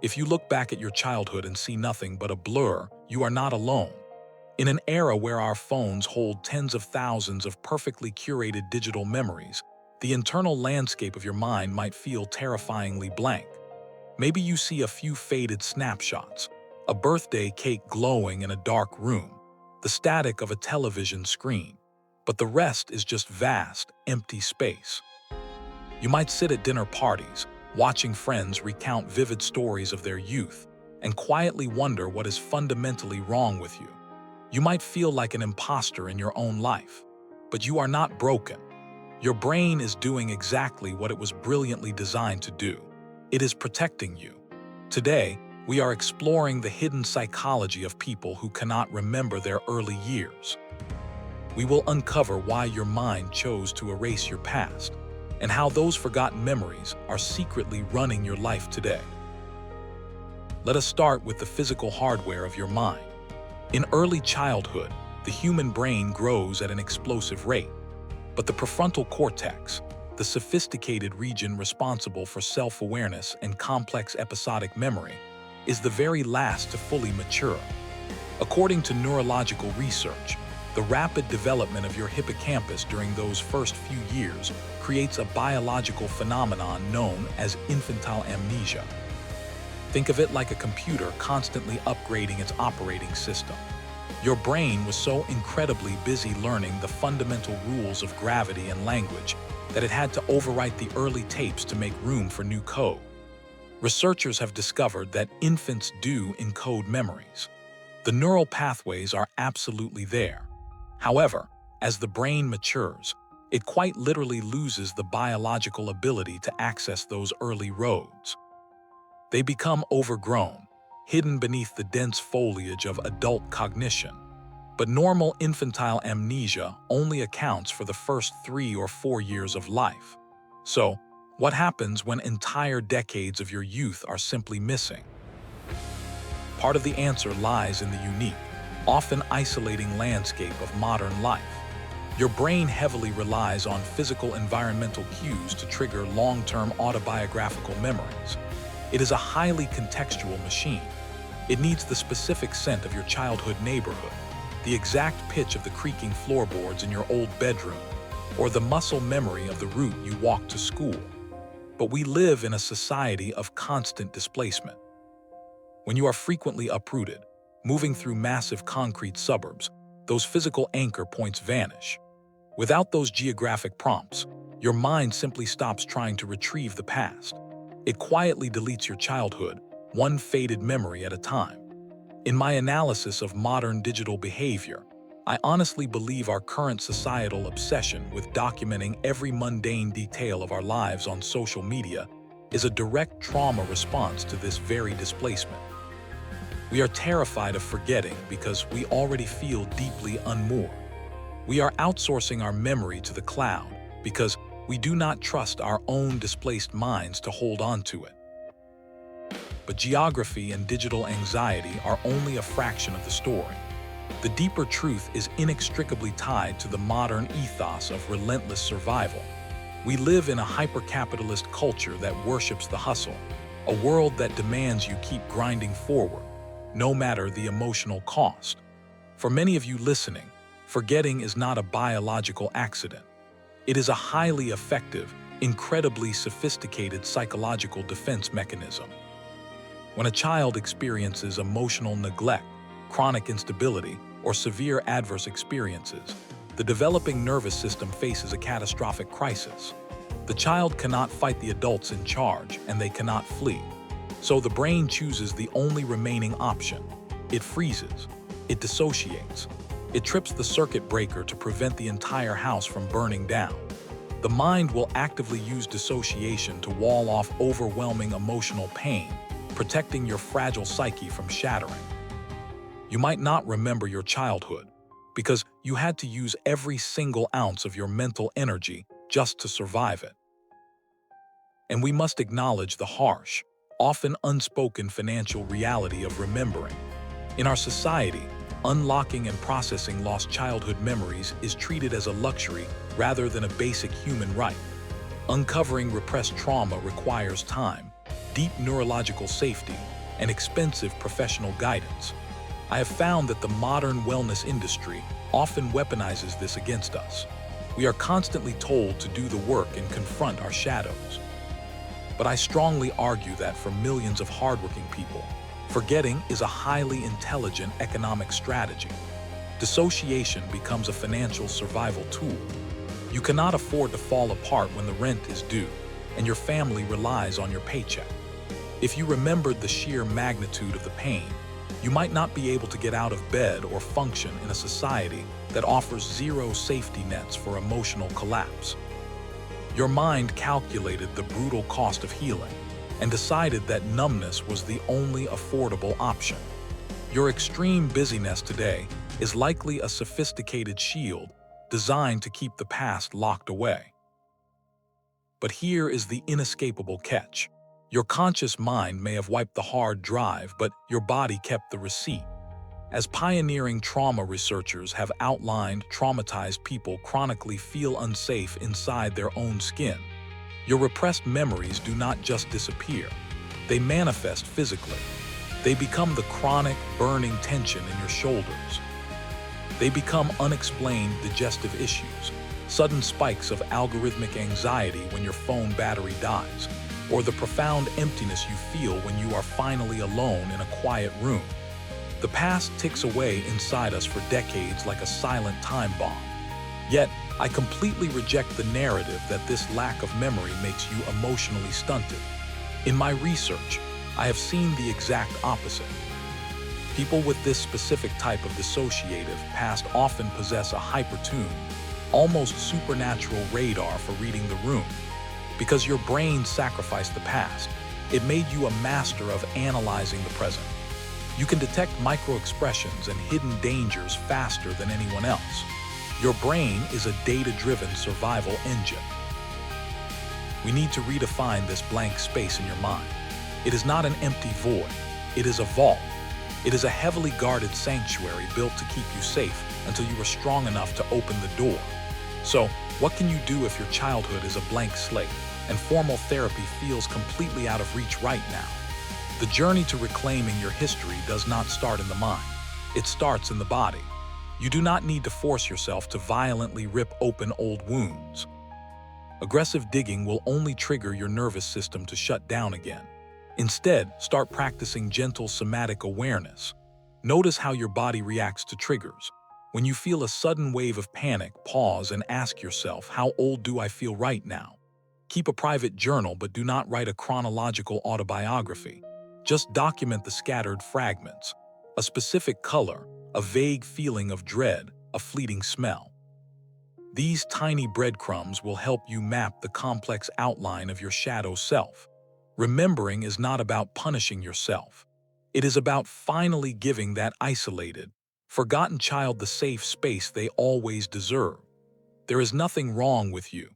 If you look back at your childhood and see nothing but a blur, you are not alone. In an era where our phones hold tens of thousands of perfectly curated digital memories, the internal landscape of your mind might feel terrifyingly blank. Maybe you see a few faded snapshots, a birthday cake glowing in a dark room, the static of a television screen, but the rest is just vast, empty space. You might sit at dinner parties, watching friends recount vivid stories of their youth, and quietly wonder what is fundamentally wrong with you. You might feel like an imposter in your own life, but you are not broken. Your brain is doing exactly what it was brilliantly designed to do. It is protecting you. Today, we are exploring the hidden psychology of people who cannot remember their early years. We will uncover why your mind chose to erase your past, and how those forgotten memories are secretly running your life today. Let us start with the physical hardware of your mind. In early childhood, the human brain grows at an explosive rate, but the prefrontal cortex, the sophisticated region responsible for self-awareness and complex episodic memory, is the very last to fully mature. According to neurological research, the rapid development of your hippocampus during those first few years creates a biological phenomenon known as infantile amnesia. Think of it like a computer constantly upgrading its operating system. Your brain was so incredibly busy learning the fundamental rules of gravity and language that it had to overwrite the early tapes to make room for new code. Researchers have discovered that infants do encode memories. The neural pathways are absolutely there. However, as the brain matures, it quite literally loses the biological ability to access those early roads. They become overgrown, hidden beneath the dense foliage of adult cognition. But normal infantile amnesia only accounts for the first 3 or 4 years of life. So, what happens when entire decades of your youth are simply missing? Part of the answer lies in the unique, often isolating landscape of modern life. Your brain heavily relies on physical environmental cues to trigger long-term autobiographical memories. It is a highly contextual machine. It needs the specific scent of your childhood neighborhood, the exact pitch of the creaking floorboards in your old bedroom, or the muscle memory of the route you walked to school. But we live in a society of constant displacement. When you are frequently uprooted, moving through massive concrete suburbs, those physical anchor points vanish. Without those geographic prompts, your mind simply stops trying to retrieve the past. It quietly deletes your childhood, one faded memory at a time. In my analysis of modern digital behavior, I honestly believe our current societal obsession with documenting every mundane detail of our lives on social media is a direct trauma response to this very displacement. We are terrified of forgetting because we already feel deeply unmoored. We are outsourcing our memory to the cloud because we do not trust our own displaced minds to hold on to it. But geography and digital anxiety are only a fraction of the story. The deeper truth is inextricably tied to the modern ethos of relentless survival. We live in a hyper-capitalist culture that worships the hustle, a world that demands you keep grinding forward, no matter the emotional cost. For many of you listening, forgetting is not a biological accident. It is a highly effective, incredibly sophisticated psychological defense mechanism. When a child experiences emotional neglect, chronic instability, or severe adverse experiences, the developing nervous system faces a catastrophic crisis. The child cannot fight the adults in charge, and they cannot flee. So the brain chooses the only remaining option. It freezes. It dissociates. It trips the circuit breaker to prevent the entire house from burning down. The mind will actively use dissociation to wall off overwhelming emotional pain, protecting your fragile psyche from shattering. You might not remember your childhood because you had to use every single ounce of your mental energy just to survive it. And we must acknowledge the harsh, often unspoken financial reality of remembering. In our society, unlocking and processing lost childhood memories is treated as a luxury rather than a basic human right. Uncovering repressed trauma requires time, deep neurological safety, and expensive professional guidance. I have found that the modern wellness industry often weaponizes this against us. We are constantly told to do the work and confront our shadows. But I strongly argue that for millions of hardworking people, forgetting is a highly intelligent economic strategy. Dissociation becomes a financial survival tool. You cannot afford to fall apart when the rent is due, and your family relies on your paycheck. If you remembered the sheer magnitude of the pain, you might not be able to get out of bed or function in a society that offers zero safety nets for emotional collapse. Your mind calculated the brutal cost of healing and decided that numbness was the only affordable option. Your extreme busyness today is likely a sophisticated shield designed to keep the past locked away. But here is the inescapable catch. Your conscious mind may have wiped the hard drive, but your body kept the receipt. As pioneering trauma researchers have outlined, traumatized people chronically feel unsafe inside their own skin. Your repressed memories do not just disappear. They manifest physically. They become the chronic, burning tension in your shoulders. They become unexplained digestive issues, sudden spikes of algorithmic anxiety when your phone battery dies, or the profound emptiness you feel when you are finally alone in a quiet room. The past ticks away inside us for decades like a silent time bomb. Yet, I completely reject the narrative that this lack of memory makes you emotionally stunted. In my research, I have seen the exact opposite. People with this specific type of dissociative past often possess a hyper-tuned, almost supernatural radar for reading the room. Because your brain sacrificed the past, it made you a master of analyzing the present. You can detect micro-expressions and hidden dangers faster than anyone else. Your brain is a data-driven survival engine. We need to redefine this blank space in your mind. It is not an empty void. It is a vault. It is a heavily guarded sanctuary built to keep you safe until you are strong enough to open the door. So, what can you do if your childhood is a blank slate and formal therapy feels completely out of reach right now? The journey to reclaiming your history does not start in the mind. It starts in the body. You do not need to force yourself to violently rip open old wounds. Aggressive digging will only trigger your nervous system to shut down again. Instead, start practicing gentle somatic awareness. Notice how your body reacts to triggers. When you feel a sudden wave of panic, pause and ask yourself, how old do I feel right now? Keep a private journal, but do not write a chronological autobiography. Just document the scattered fragments. A specific color, a vague feeling of dread, a fleeting smell. These tiny breadcrumbs will help you map the complex outline of your shadow self. Remembering is not about punishing yourself. It is about finally giving that isolated, forgotten child the safe space they always deserve. There is nothing wrong with you.